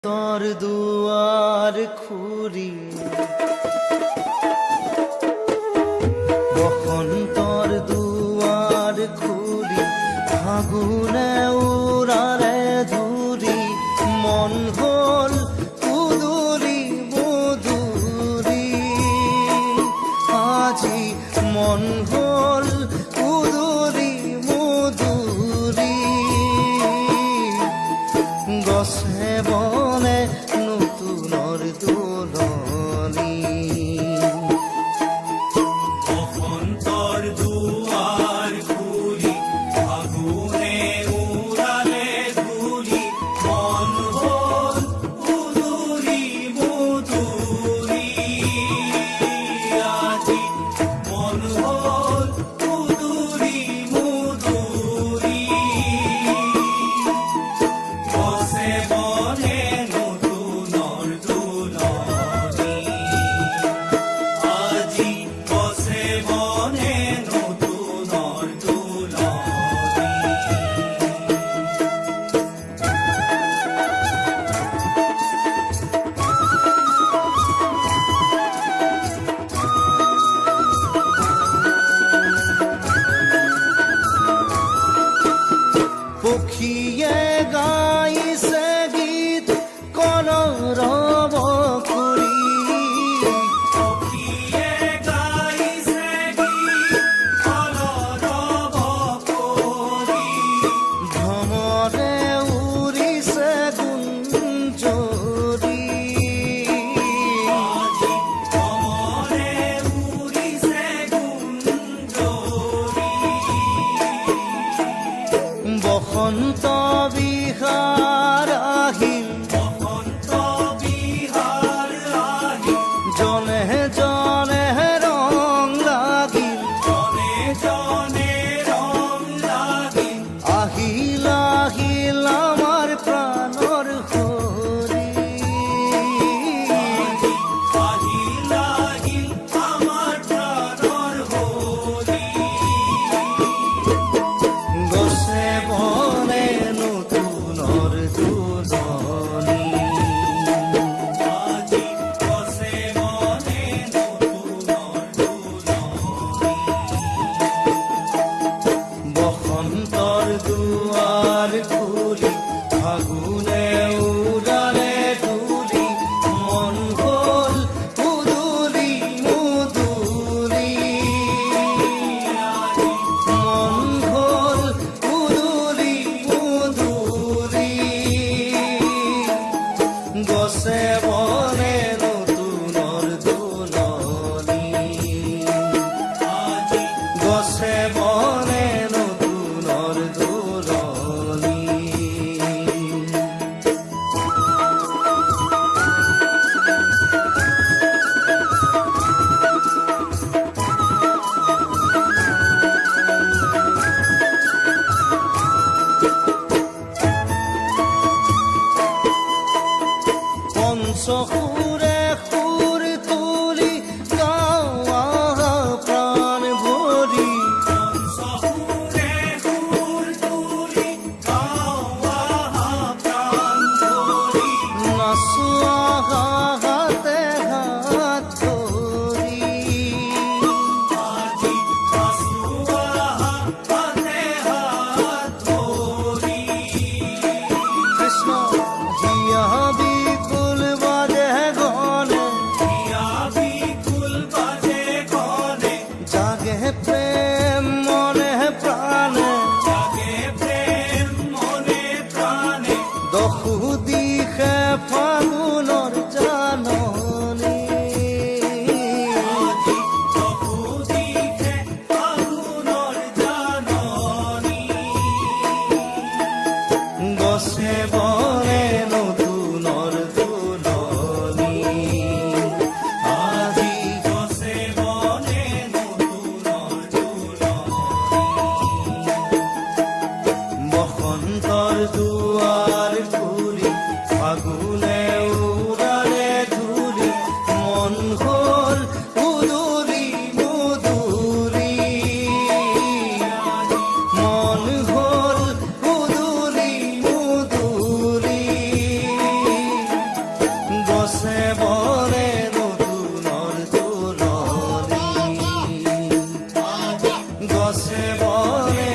তোর দুয়ার খুরি কখন তোর দুয়ার খুরি ফাগুনে উড়ালে ধুরি মন হল কুদুরি মধুরি আজি মন হল কুদুরি মধুরি গছে বনে নতুনৰ দুলনি বসন্তৰ দুৱাৰ খুলি ফাগুনে উৰালে ধূলি মন হ'ল উদুৰি মধুৰি আজি মন হ'ল উদুৰি মধুৰি গছে বনে নতুনৰ দুলনি আজি গছে বনে নতুনৰ দুলনি পক্ষীয়ে গাইছে গীত কলৰৱ কৰি পক্ষীয়ে গাইছে গীত কলৰৱ কৰি ভ্ৰমৰে উৰিছে গুঞ্জৰি আজি কমৰে উৰিছে গুঞ্জৰি বসন্ত বিহাৰ আহিল বসন্ত বিহাৰ আহিল জনে জনে ৰং লাগিল জনে জনে ৰং লাগিল আহিল আহিল আমাৰ প্ৰাণৰ হৰি আহিল আহিল আমাৰ প্ৰাণৰ হৰি গছে বনে নতুনৰ দুলনি আজি গছে বনে নতুনৰ দুলনি বসন্তৰ দুৱাৰ খুলি ফাগুনে উৰালে ধূলি মন হ'ল উদুলি মধুলি মন হ'ল উদুলি মধুলি গছে বনে নতুনৰ দুলনি আজি গছে বনে নতুনৰ দুলনি পঞ্চসুৰে সুৰ তুলি গাৱা প্ৰাণ ভৰি পঞ্চসুৰে সুৰ তুলি গাৱা প্ৰাণ ধৰি নাচোৱা হাতে হাত ধৰি আজি নাচোৱা হাতে হাত ধৰি কৃষ্ণ জিয়া বিকুল বাজে মনে